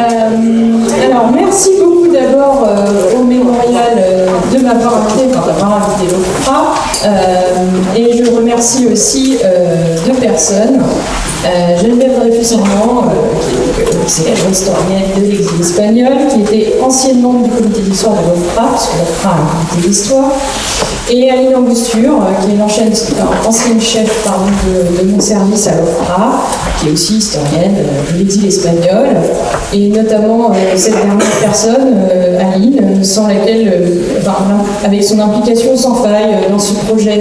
Alors, merci beaucoup d'abord au Mémorial de m'avoir invité, d'avoir invité l'OFPRA. Et je remercie aussi deux personnes. Geneviève Dreyfus-Armand, qui est la historienne de l'exil espagnol, qui était ancienne membre du comité d'histoire de l'OFPRA, puisque l'OFPRA a un comité d'histoire, et Aline Angusture, qui est ancienne chef de mon service à l'OFPRA, qui est aussi historienne de l'exil espagnol, et notamment cette dernière personne, Aline, sans laquelle, avec son implication sans faille dans ce projet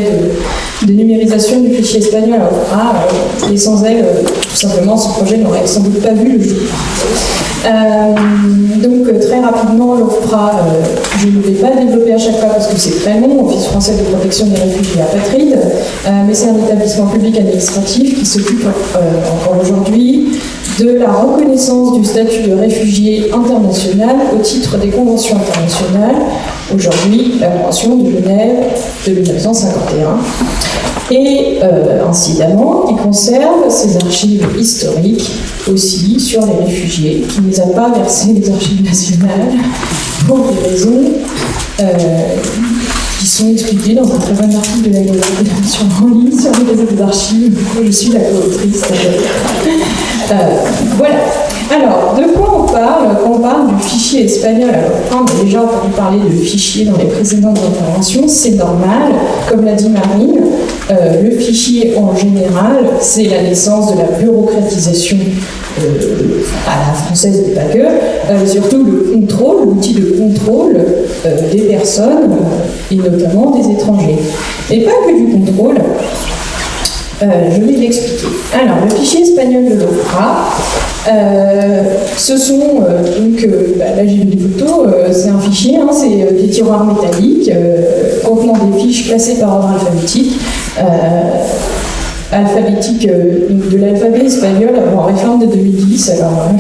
de numérisation du fichier espagnol à l'OFPRA, et sans elle, tout simplement, ce projet n'aurait sans doute pas vu le jour. Donc très rapidement, l'OFPRA, je ne vais pas développer à chaque fois parce que c'est très long, Office français de protection des réfugiés apatrides, mais c'est un établissement public administratif qui s'occupe encore aujourd'hui de la reconnaissance du statut de réfugié international au titre des conventions internationales, aujourd'hui la Convention de Genève de 1951, et incidemment qui conserve ses archives historiques aussi sur les réfugiés, qui ne les a pas versées les archives nationales pour des raisons qui sont expliquées dans un très bon article de la Gazette en ligne sur les réseaux des archives. Je suis la co-autrice. Voilà. Alors, de quoi on parle quand on parle du fichier espagnol? Alors, on a déjà entendu parler de fichier dans les précédentes interventions, c'est normal. Comme l'a dit Marine, le fichier en général, c'est la naissance de la bureaucratisation à la française, mais pas que, surtout le contrôle, l'outil de contrôle des personnes et notamment des étrangers. Et pas que du contrôle. Je vais l'expliquer. Alors, le fichier espagnol de l'OFPRA, ce sont, là j'ai vu des photos, c'est un fichier, c'est des tiroirs métalliques contenant des fiches classées par ordre alphabétique, de l'alphabet espagnol en réforme de 2010. Alors,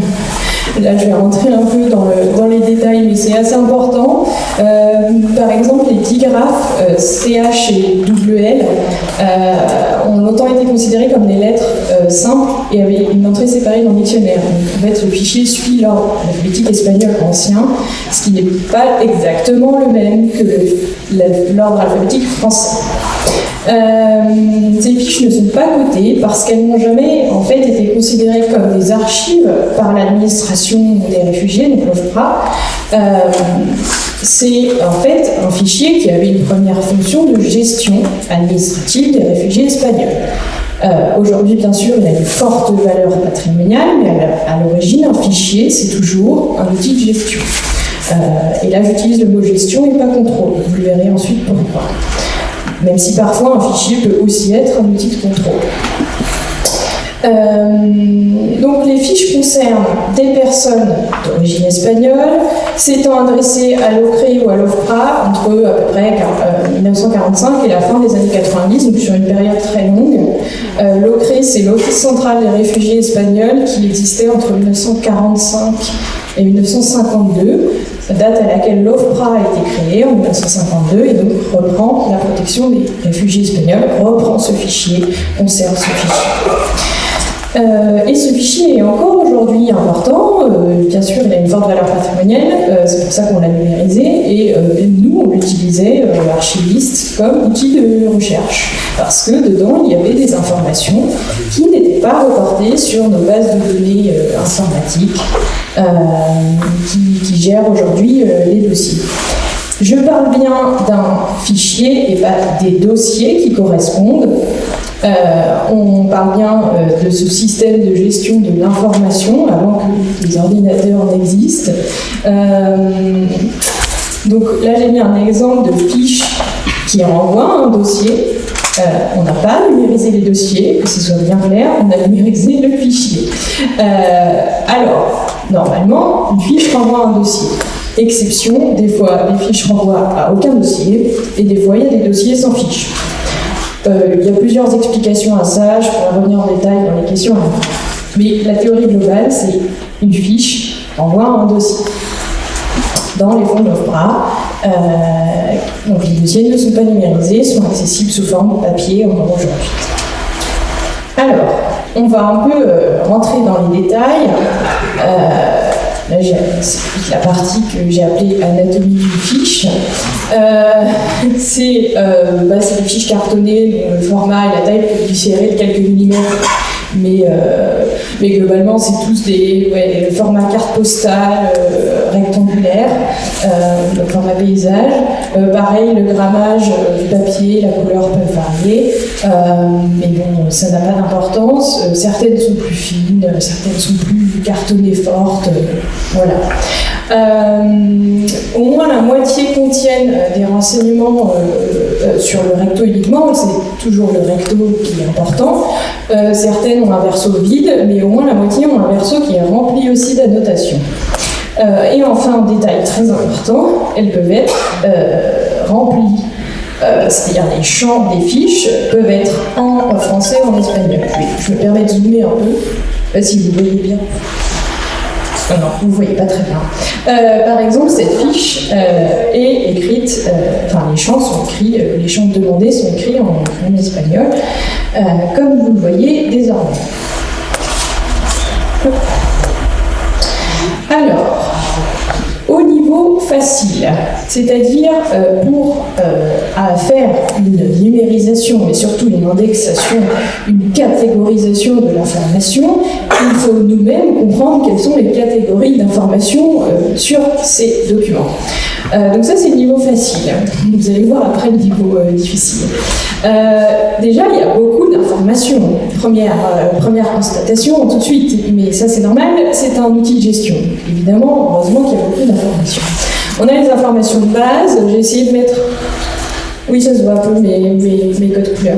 là, je vais rentrer un peu dans les détails, mais c'est assez important. Par exemple, les digraphes CH et WL ont longtemps été considérés comme des lettres simples et avaient une entrée séparée dans le dictionnaire. Donc, en fait, le fichier suit l'ordre alphabétique espagnol ancien, ce qui n'est pas exactement le même que l'ordre alphabétique français. Ces fiches ne sont pas cotées parce qu'elles n'ont jamais en fait été considérées comme des archives par l'administration des réfugiés, donc l'OFPRA. C'est en fait un fichier qui avait une première fonction de gestion administrative des réfugiés espagnols. Aujourd'hui, bien sûr, il a une forte valeur patrimoniale, mais à l'origine, un fichier, c'est toujours un outil de gestion. Et là, j'utilise le mot gestion et pas contrôle. Vous le verrez ensuite pourquoi. Même si parfois un fichier peut aussi être un outil de contrôle. Donc les fiches concernent des personnes d'origine espagnole s'étant adressées à l'OCRE ou à l'OFPRA entre à peu près 1945 et la fin des années 90, donc sur une période très longue. L'OCRE, c'est l'Office central des réfugiés espagnols qui existait entre 1945 et 1952, date à laquelle l'OFPRA a été créée en 1952 et donc reprend la protection des réfugiés espagnols, reprend ce fichier, conserve ce fichier. Et ce fichier est encore aujourd'hui important, bien sûr il a une forte valeur patrimoniale, c'est pour ça qu'on l'a numérisé, et nous on l'utilisait, archivistes, comme outil de recherche, parce que dedans il y avait des informations qui n'étaient pas reportées sur nos bases de données informatiques qui gèrent aujourd'hui les dossiers. Je parle bien d'un fichier et pas des dossiers qui correspondent. On parle bien de ce système de gestion de l'information avant que les ordinateurs n'existent. Donc là, j'ai mis un exemple de fiche qui renvoie un dossier. On n'a pas numérisé les dossiers, que ce soit bien clair, on a numérisé le fichier. Alors, normalement, une fiche renvoie un dossier. Exception, des fois, les fiches renvoient à aucun dossier, et des fois, il y a des dossiers sans fiche. Il y a plusieurs explications à ça, je pourrais revenir en détail dans les questions. Mais la théorie globale, c'est une fiche renvoie un dossier. Dans les fonds de l'OFPRA, donc les dossiers ne sont pas numérisés, sont accessibles sous forme papier encore aujourd'hui. Alors, on va un peu rentrer dans les détails. Là, c'est la partie que j'ai appelée anatomie d'une fiche. C'est des fiches cartonnées dont le format et la taille peuvent différer de quelques millimètres. Mais globalement, c'est tous le format carte postale rectangulaire, le format paysage. Pareil, le grammage du papier, la couleur peuvent varier, mais bon, ça n'a pas d'importance. Certaines sont plus fines, certaines sont plus cartonnées fortes, voilà. Au moins la moitié contiennent des renseignements sur le recto uniquement, c'est toujours le recto qui est important. Certaines ont un verso vide, mais au moins la moitié ont un verso qui est rempli aussi d'annotations. Et enfin, un détail très important, elles peuvent être remplies. C'est-à-dire les champs des fiches peuvent être en français ou en espagnol. Je me permets de zoomer un peu, si vous voyez bien. Non, vous ne voyez pas très bien. Par exemple, cette fiche est écrite, les champs sont écrits, les champs demandés sont écrits en espagnol, comme vous le voyez désormais. Alors, au niveau facile, c'est-à-dire pour faire une numérisation, mais surtout une indexation, une catégorisation de l'information, il faut nous-mêmes comprendre quelles sont les catégories d'information sur ces documents. Donc ça, c'est le niveau facile. Vous allez voir après le niveau difficile. Déjà, il y a beaucoup d'informations. Première constatation, tout de suite, mais ça c'est normal, c'est un outil de gestion. Évidemment, heureusement qu'il y a beaucoup d'informations. On a les informations de base, j'ai essayé de mettre... Oui, ça se voit un peu, mes codes couleurs.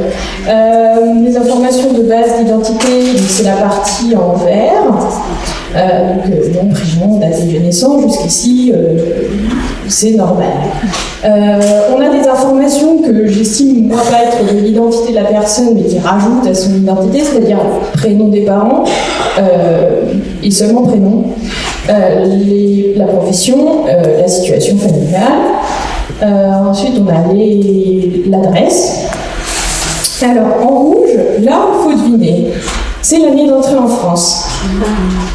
Les informations de base d'identité, c'est la partie en vert. Nom, prénom, date de naissance, jusqu'ici, c'est normal. On a des informations que j'estime, moi, pas être de l'identité de la personne, mais qui rajoutent à son identité, c'est-à-dire prénom des parents, et seulement prénom, la profession, la situation familiale. Ensuite, on a l'adresse. Alors, en rouge, là, il faut deviner. C'est l'année d'entrée en France.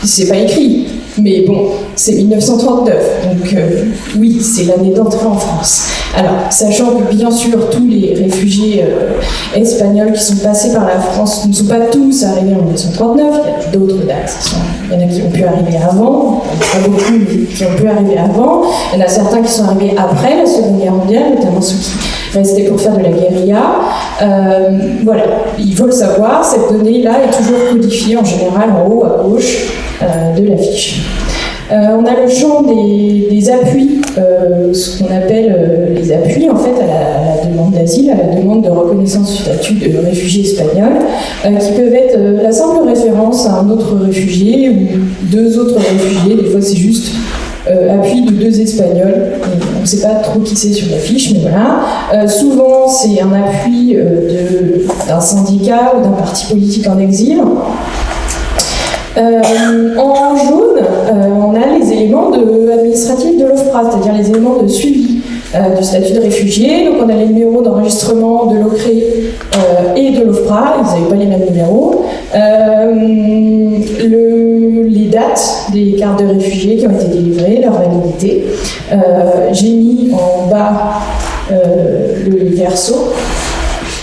C'est pas écrit, mais bon, c'est 1939. Donc, oui, c'est l'année d'entrée en France. Alors, sachant que, bien sûr, tous les réfugiés espagnols qui sont passés par la France ne sont pas tous arrivés en 1939. Il y a d'autres dates. Il y en a qui ont pu arriver avant, pas beaucoup, mais qui ont pu arriver avant. Il y en a certains qui sont arrivés après la Seconde Guerre mondiale, notamment ceux qui restaient pour faire de la guérilla. Voilà, il faut le savoir, cette donnée-là est toujours codifiée en général en haut à gauche de la fiche. On a le champ des appuis, ce qu'on appelle les appuis en fait à la demande d'asile, à la demande de reconnaissance du statut de réfugié espagnol, qui peuvent être la simple référence à un autre réfugié ou deux autres réfugiés. Des fois c'est juste appui de deux Espagnols. On ne sait pas trop qui c'est sur la fiche, mais voilà. Souvent c'est un appui d'un syndicat ou d'un parti politique en exil. En jaune, on a les éléments administratifs de l'OFPRA, c'est-à-dire les éléments de suivi du statut de réfugié. Donc on a les numéros d'enregistrement de l'OCRE et de l'OFPRA, ils n'avaient pas les mêmes numéros. Les dates des cartes de réfugiés qui ont été délivrées, leur validité. J'ai mis en bas le verso.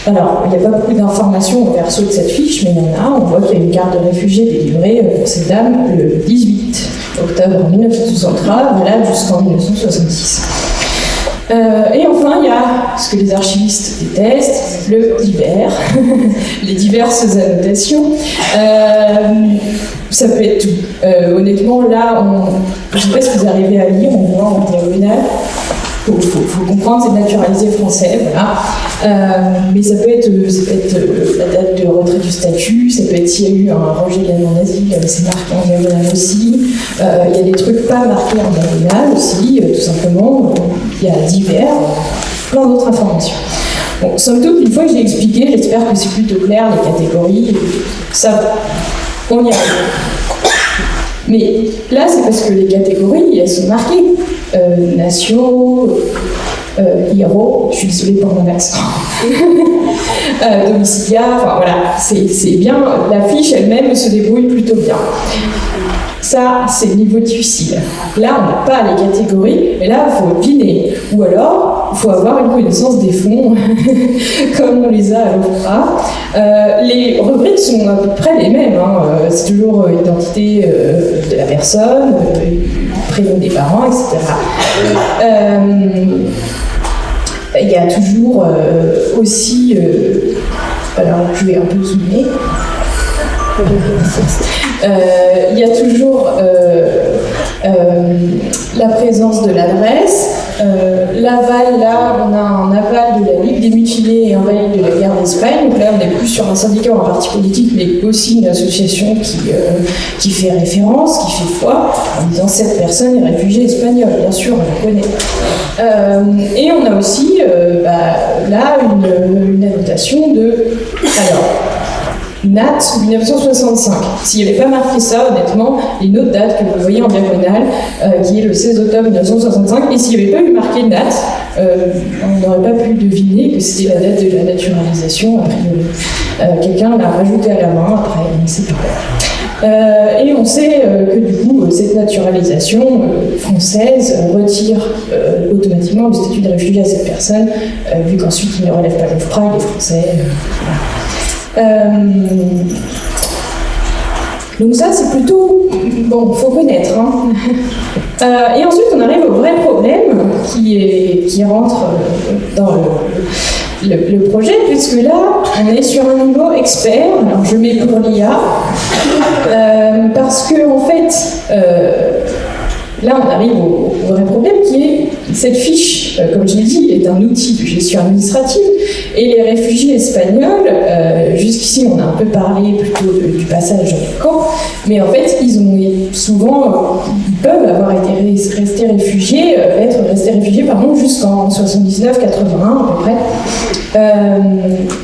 Alors, il n'y a pas beaucoup d'informations au verso de cette fiche, mais il y en a. On voit qu'il y a une carte de réfugié délivrée pour cette dame le 18 octobre 1963, valable jusqu'en 1966. Et enfin, il y a ce que les archivistes détestent, le divers, les diverses annotations. Ça peut être tout. Honnêtement, là, je ne sais pas si vous arrivez à lire, on voit en diagonale. Il faut comprendre, c'est naturalisé français, voilà. Mais ça peut être la date de retrait du statut, ça peut être s'il y a eu un rejet de la demande d'asile, c'est marqué en diagonale aussi. Il y a des trucs pas marqués en diagonale aussi, tout simplement. Il y a divers, plein d'autres informations. Bon, somme toute, une fois que j'ai expliqué, j'espère que c'est plutôt clair, les catégories, ça va. On y arrive. Mais là, c'est parce que les catégories, elles sont marquées. Nation, Hiro, je suis désolée pour mon accent, Domicilia, enfin voilà, c'est bien, la fiche elle-même se débrouille plutôt bien. Ça, c'est le niveau difficile. Là, on n'a pas les catégories, mais là, il faut deviner. Ou alors, il faut avoir une connaissance des fonds, comme on les a à l'OFPRA. Les rubriques sont à peu près les mêmes. C'est toujours identité de la personne, prénom des parents, etc. Il y a toujours aussi... alors, je vais un peu zoomer. Il y a toujours la présence de l'adresse. L'aval, là, on a un aval de la Ligue des mutilés et invalides de la guerre d'Espagne. Donc là, on n'est plus sur un syndicat ou un parti politique, mais aussi une association qui fait référence, qui fait foi, en disant cette personne est réfugiée espagnole. Bien sûr, on la connaît. Et on a aussi, là, une annotation de... Alors, Nat 1965. S'il n'y avait pas marqué ça, honnêtement, une autre date que vous voyez en diagonale, qui est le 16 octobre 1965, et s'il n'y avait pas eu marqué Nat, on n'aurait pas pu deviner que c'était la date de la naturalisation, a priori. Quelqu'un l'a rajouté à la main, après, on ne sait pas. Et on sait que du coup, cette naturalisation française retire automatiquement le statut de réfugié à cette personne, vu qu'ensuite il ne relève pas de l'OFPRA, il est français. Voilà. Donc ça, c'est plutôt... Bon, faut connaître. Et ensuite, on arrive au vrai problème qui rentre dans le projet, puisque là, on est sur un niveau expert. Alors, je mets pour l'IA, parce que, en fait... là, on arrive au vrai problème qui est cette fiche, comme je l'ai dit, est un outil de gestion administrative. Et les réfugiés espagnols, jusqu'ici, on a un peu parlé plutôt du passage au camp, mais en fait, ils peuvent avoir été restés réfugiés, jusqu'en 79-81 à peu près.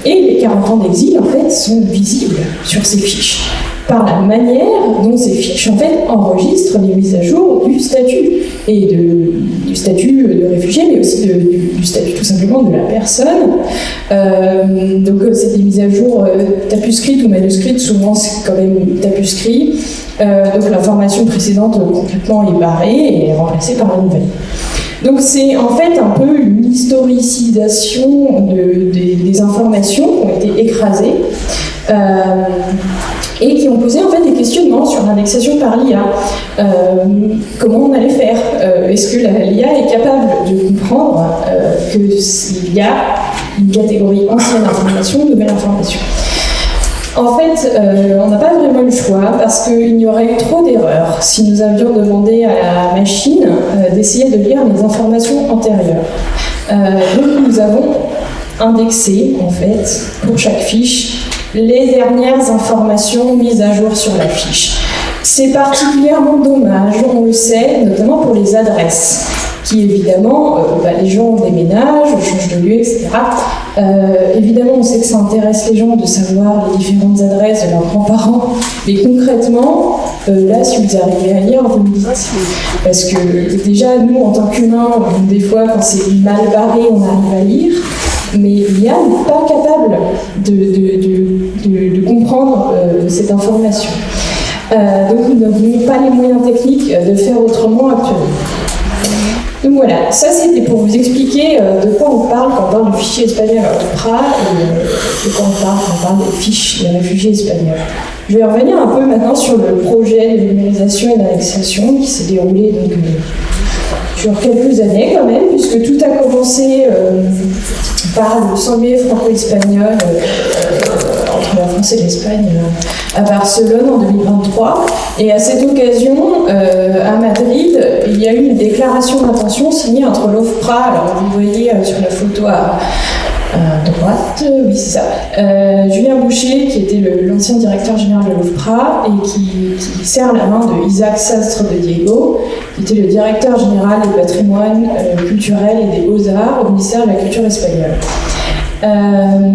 Et les 40 ans d'exil, en fait, sont visibles sur ces fiches, par la manière dont ces fiches en fait enregistrent les mises à jour du statut et du statut de réfugié, mais aussi du statut tout simplement de la personne. Donc c'est des mises à jour tapuscrites ou manuscrites, souvent c'est quand même tapuscrit. Donc l'information précédente complètement est barrée et est remplacée par la nouvelle. Donc c'est en fait un peu une historicisation des informations qui ont été écrasées. Et qui ont posé en fait des questionnements sur l'indexation par l'IA. Comment on allait faire? Est-ce que l'IA est capable de comprendre qu'il y a une catégorie ancienne information, nouvelle information? En fait, on n'a pas vraiment le choix parce qu'il y aurait eu trop d'erreurs si nous avions demandé à la machine d'essayer de lire les informations antérieures. Donc nous avons indexé en fait pour chaque fiche les dernières informations mises à jour sur la fiche. C'est particulièrement dommage, on le sait, notamment pour les adresses, qui évidemment, les gens déménagent, changent de lieu, etc. Évidemment, on sait que ça intéresse les gens de savoir les différentes adresses de leurs grands-parents, mais concrètement, là, si vous arrivez à lire, vous me dites. Parce que déjà, nous, en tant qu'humains, des fois, quand c'est mal barré, on arrive à lire. Mais l'IA n'est pas capable de comprendre cette information. Donc nous n'avons pas les moyens techniques de faire autrement actuellement. Donc voilà, ça c'était pour vous expliquer de quoi on parle quand on parle du fichier espagnol à l'OFPRA et de quoi on parle quand on parle des fiches des réfugiés espagnols. Je vais revenir un peu maintenant sur le projet de numérisation et d'annexation qui s'est déroulé donc, sur quelques années quand même, puisque tout a commencé par le sommet franco-espagnol entre la France et l'Espagne à Barcelone en 2023. Et à cette occasion, à Madrid, il y a eu une déclaration d'intention signée entre l'OFPRA, alors vous voyez sur la photo à droite, oui c'est ça, Julien Boucher, qui était l'ancien directeur général de l'OFPRA et qui serre la main de Isaac Sastre de Diego, qui était le directeur général des patrimoines culturels et des beaux-arts au ministère de la Culture espagnole.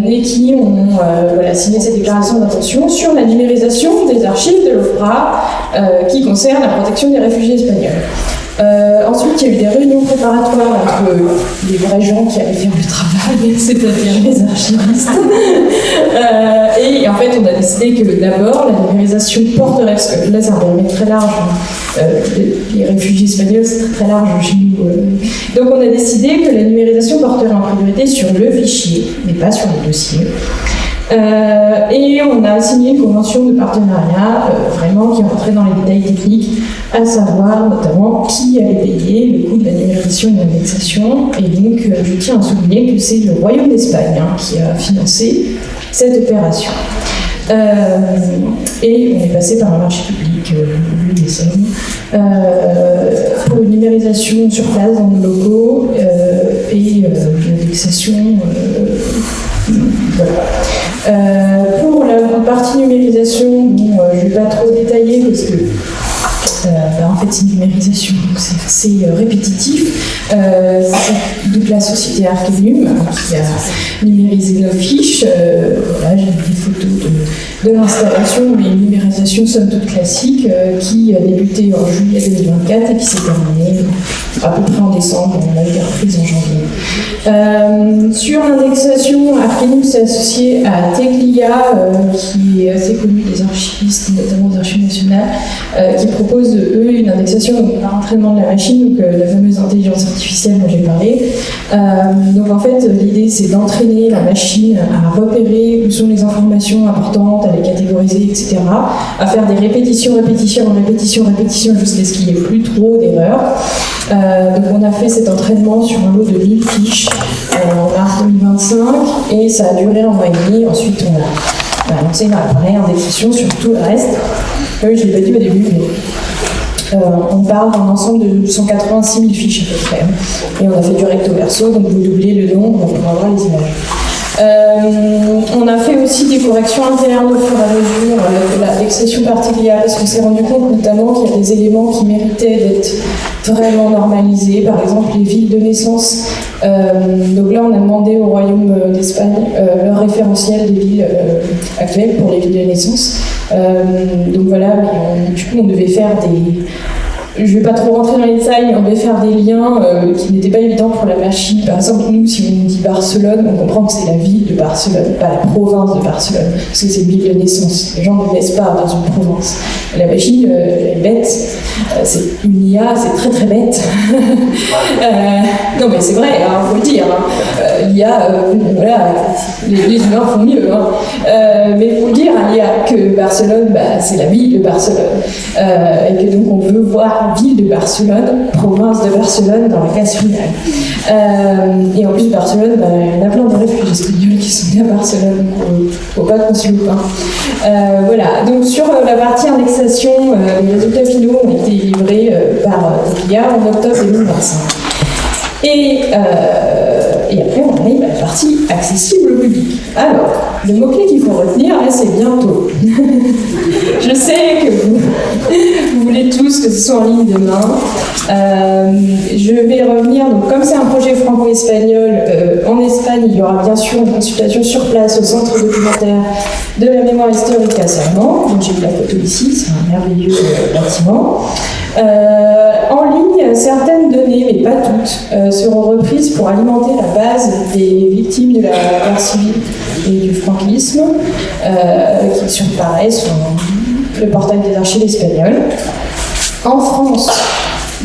Et qui ont signé cette déclaration d'intention sur la numérisation des archives de l'OFPRA qui concerne la protection des réfugiés espagnols. Ensuite, il y a eu des réunions préparatoires entre les vrais gens qui allaient faire le travail, c'est-à-dire les archivistes. Et en fait, on a décidé que d'abord, la numérisation porterait, parce que là, c'est un périmètre très large. Les réfugiés espagnols, c'est très large chez nous. Donc, on a décidé que la numérisation porterait en priorité sur le fichier, mais pas sur les dossiers. Et on a signé une convention de partenariat vraiment qui rentrait dans les détails techniques, à savoir notamment qui allait payer le coût de la numérisation et de l'indexation. Et donc je tiens à souligner que c'est le Royaume d'Espagne qui a financé cette opération. Et on est passé par un marché public, vu les sommes, pour une numérisation sur place dans nos locaux et une indexation. Voilà. Pour la partie numérisation, je ne vais pas trop détailler parce que en fait c'est une numérisation, donc c'est assez répétitif. C'est de la société Arcanum qui a numérisé nos fiches. Voilà, j'ai des photos de l'installation, mais une numérisation somme toute classique qui a débuté en juillet 2024 et qui s'est terminée à peu près en décembre. On a eu des reprises en janvier. Sur l'indexation, Arcanum s'est associé à Teglia, qui est assez connu des archivistes, notamment des archives nationales, qui propose eux une indexation par entraînement de la machine, donc la fameuse intelligence artificielle dont j'ai parlé. Donc en fait, l'idée c'est d'entraîner la machine à repérer où sont les informations importantes, à les catégoriser, etc., à faire des répétitions jusqu'à ce qu'il n'y ait plus trop d'erreurs. Donc on a fait cet entraînement sur un lot de 1000 fiches en mars 2025 et ça a duré un mois et demi. Ensuite on a lancé une vraie indexation sur tout le reste. Je ne l'ai pas dit au début, mais on parle d'un ensemble de 186 000 fiches à peu près. Et on a fait du recto verso, donc vous doublez le nombre pour avoir les images. On a fait aussi des corrections internes au fur et à mesure de l'indexation particulière, parce qu'on s'est rendu compte notamment qu'il y a des éléments qui méritaient d'être vraiment normalisés, par exemple les villes de naissance. Donc là, on a demandé au Royaume d'Espagne leur référentiel des villes actuelles pour les villes de naissance. Donc voilà, mais du coup, on devait faire des... Je ne vais pas trop rentrer dans les détails, mais on devait faire des liens qui n'étaient pas évidents pour la machine. Par exemple, nous, si on dit Barcelone, on comprend que c'est la ville de Barcelone, pas la province de Barcelone, parce que c'est une ville de naissance. Les gens ne naissent pas dans une province. La machine, elle est bête, c'est une IA, c'est très très bête. Non mais c'est vrai, il faut le dire. L'IA, voilà, les humains font mieux. Mais il faut le dire, l'IA, que Barcelone, c'est la ville de Barcelone. Et que donc on veut voir ville de Barcelone, province de Barcelone dans la case finale. Et en plus, Barcelone, il y en a plein de réfugiés espagnols qui sont nés à Barcelone, donc il ne faut pas qu'on se loupe. Voilà, donc sur la partie indexation, les résultats finaux ont été livrés par Teglia en octobre 2025. Et après, on arrive à la partie accessible au public. Alors, le mot-clé qu'il faut retenir, là, c'est bientôt. Je sais que vous voulez tous que ce soit en ligne demain. Je vais revenir, donc comme c'est un projet franco-espagnol, en Espagne, il y aura bien sûr une consultation sur place au centre documentaire de la mémoire historique à Serment. Donc j'ai mis la photo ici, c'est un merveilleux bâtiment. En ligne, certaines données, mais pas toutes, seront reprises pour alimenter la base des victimes de la guerre civile et du franquisme, qui surparaissent sur le portail des archives espagnoles. En France,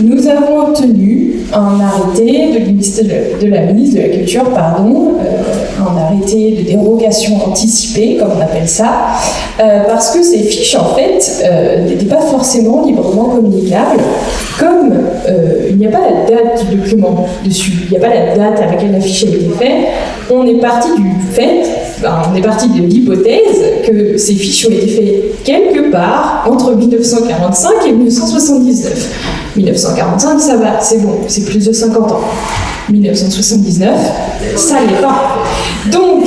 nous avons obtenu un arrêté de la ministre de la Culture, un arrêté de dérogation anticipée, comme on appelle ça, parce que ces fiches, en fait, n'étaient pas forcément librement communicables, comme il n'y a pas la date du document dessus, il n'y a pas la date à laquelle la fiche a été faite, on est parti de l'hypothèse que ces fiches ont été faites quelque part entre 1945 et 1979. 1945, ça va, c'est bon, c'est plus de 50 ans. 1979, ça l'est pas. Donc,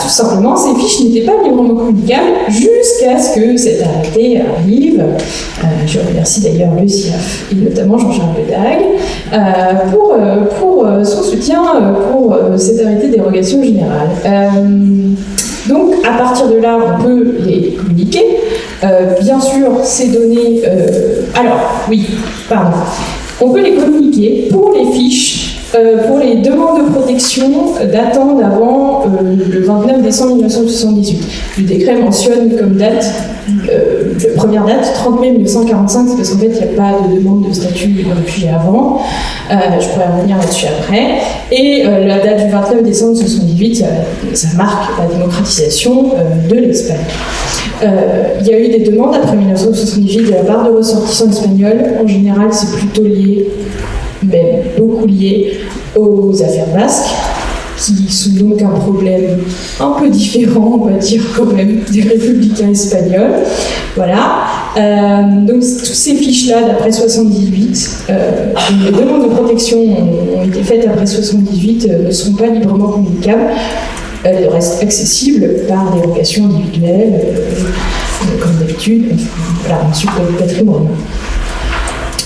tout simplement, ces fiches n'étaient pas librement communicables jusqu'à ce que cet arrêté arrive. Je remercie d'ailleurs le CIAF et notamment Jean-Charles Ledague pour son soutien pour cet arrêté de dérogation générale. Donc, à partir de là, on peut les communiquer. Bien sûr, ces données... On peut les communiquer pour les fiches, pour les demandes de protection datant d'avant le 29 décembre 1978. Le décret mentionne comme date, première date, 30 mai 1945, c'est parce qu'en fait, il n'y a pas de demande de statut de réfugié avant. Je pourrais revenir là-dessus après. Et la date du 29 décembre 1978, ça marque la démocratisation de l'Espagne. Il y a eu des demandes après 1978 de la part de ressortissants espagnols. En général, c'est plutôt lié, même beaucoup lié, aux affaires basques, qui sont donc un problème un peu différent, on va dire quand même, des républicains espagnols. Voilà. Donc, toutes ces fiches-là, d'après 78, les demandes de protection ont été faites après 78, ne sont pas librement communicables. Elles restent accessibles par dérogation individuelle, comme d'habitude, voilà, ensuite le patrimoine.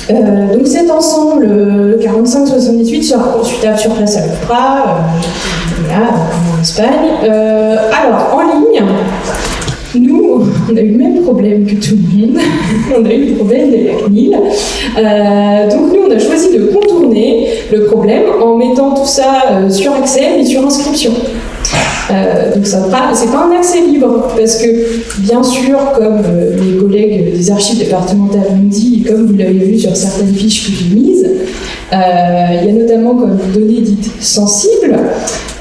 Donc cet ensemble 45-78 sera consultable sur place à l'OFPRA, voilà, en Espagne. Alors, en ligne, nous, on a eu le même problème que tout le monde. On a eu le problème de la CNIL. Donc nous, on a choisi de contourner le problème en mettant tout ça sur accès et sur inscription. Donc c'est pas un accès libre, parce que bien sûr, comme mes collègues des archives départementales m'ont dit, et comme vous l'avez vu sur certaines fiches que j'ai mises, il y a notamment comme données dites sensibles,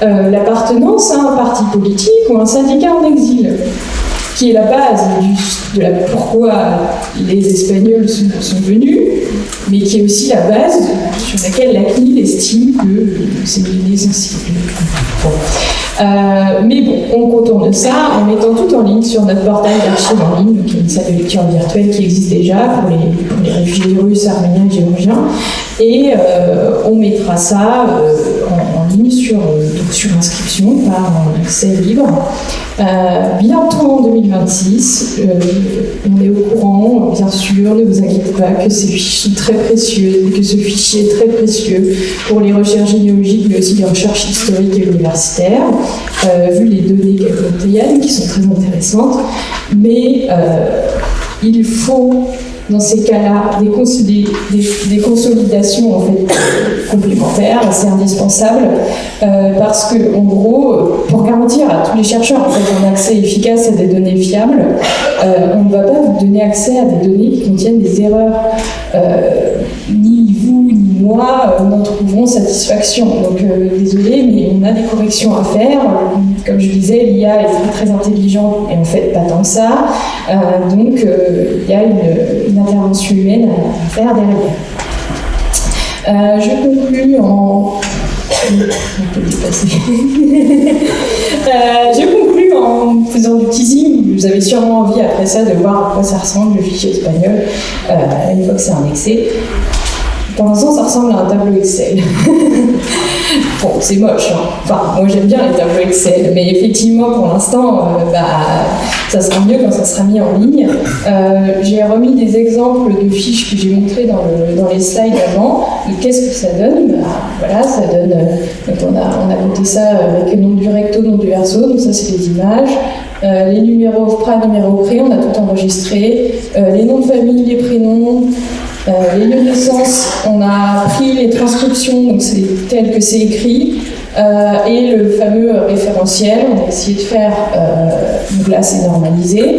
l'appartenance à un parti politique ou un syndicat en exil, qui est la base de pourquoi les Espagnols sont venus, mais qui est aussi la base sur laquelle la CNIL estime que c'est une donnée sensible. Bon. Mais bon, on contourne ça en mettant tout en ligne sur notre portail d'archives en ligne, qui est une salle de lecture virtuelle qui existe déjà pour les réfugiés russes, arméniens et géorgiens. Et on mettra ça en ligne sur inscription par un accès libre. Bientôt en 2026, on est au courant, bien sûr, ne vous inquiétez pas, que ces fiches sont très précieuses, que ce fichier est très précieux pour les recherches généalogiques, mais aussi les recherches historiques et universitaires, vu les données qu'elles qui sont très intéressantes. Mais il faut, dans ces cas-là, des consolidations en fait, complémentaires, c'est indispensable, parce que, en gros, pour garantir à tous les chercheurs en fait, un accès efficace à des données fiables, on ne va pas vous donner accès à des données qui contiennent des erreurs. Ni vous, ni moi n'en trouverons satisfaction. Donc, désolé, mais on a des corrections à faire. Comme je disais, l'IA est très, très intelligente, et en fait, pas tant que ça. Donc, il y a une intervention humaine à faire derrière. Je conclus en... On peut dépasser. Je conclus en faisant du teasing. Vous avez sûrement envie après ça de voir à quoi ça ressemble le fichier espagnol une fois que c'est indexé. Pour l'instant, ça ressemble à un tableau Excel. Bon, c'est moche, hein. Enfin, moi j'aime bien les tableaux Excel, mais effectivement, pour l'instant, ça sera mieux quand ça sera mis en ligne. J'ai remis des exemples de fiches que j'ai montrées dans les slides avant. Qu'est-ce que ça donne? Voilà, ça donne. Donc on a noté ça avec le nom du recto, nom du verso, donc ça c'est des images. Les numéros OFPRA, numéros CRE, on a tout enregistré. Les noms de famille, les prénoms. Les lieux de naissance, on a pris les transcriptions, donc c'est tel que c'est écrit, et le fameux référentiel, on a essayé de faire, donc là c'est normalisé,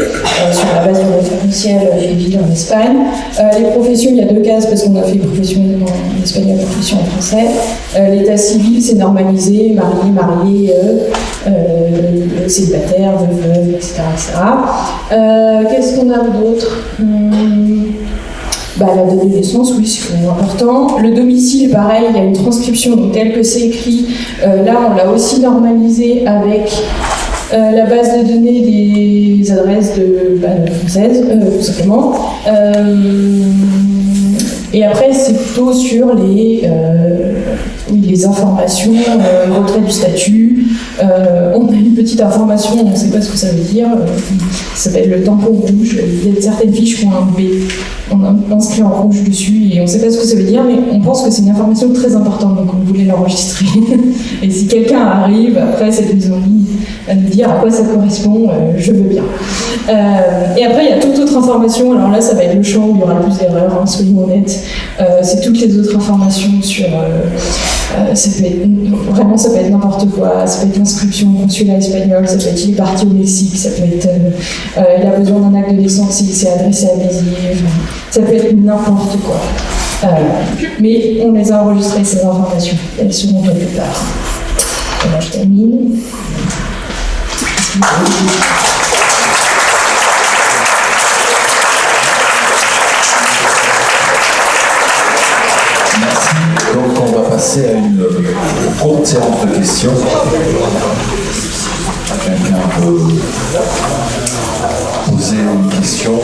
sur la base du référentiel des villes en Espagne. Les professions, il y a 2 cases parce qu'on a fait profession en espagnol, profession en français. L'état civil, c'est normalisé, marié, célibataire, veuve, etc. Qu'est-ce qu'on a d'autre? La date de naissance, oui, c'est quand même important. Le domicile, pareil, il y a une transcription, donc tel que c'est écrit. Là, on l'a aussi normalisé avec la base de données des adresses françaises, tout simplement. Et après, c'est plutôt sur les informations, retrait du statut. On a une petite information, on ne sait pas ce que ça veut dire. Ça s'appelle le tampon rouge. Il y a certaines fiches qui ont un B. On a inscrit en rouge dessus et on ne sait pas ce que ça veut dire, mais on pense que c'est une information très importante, donc on voulait l'enregistrer. Et si quelqu'un arrive après cette mise en ligne, à nous dire à quoi ça correspond, je veux bien. Et après, il y a toute autre information. Alors là, ça va être le champ où il y aura le plus d'erreurs, hein, soyons honnêtes. C'est toutes les autres informations sur... ça peut être n'importe quoi. Ça peut être l'inscription au consulat espagnol, ça peut être il est parti au Mexique, ça peut être il a besoin d'un acte de naissance, il s'est adressé à Béziers. Ça peut être n'importe quoi. Mais on les a enregistrées, ces informations. Elles seront quelque part. Et là, je termine. Merci. Donc on va passer à une courte séance de questions. Quelqu'un peut poser une question.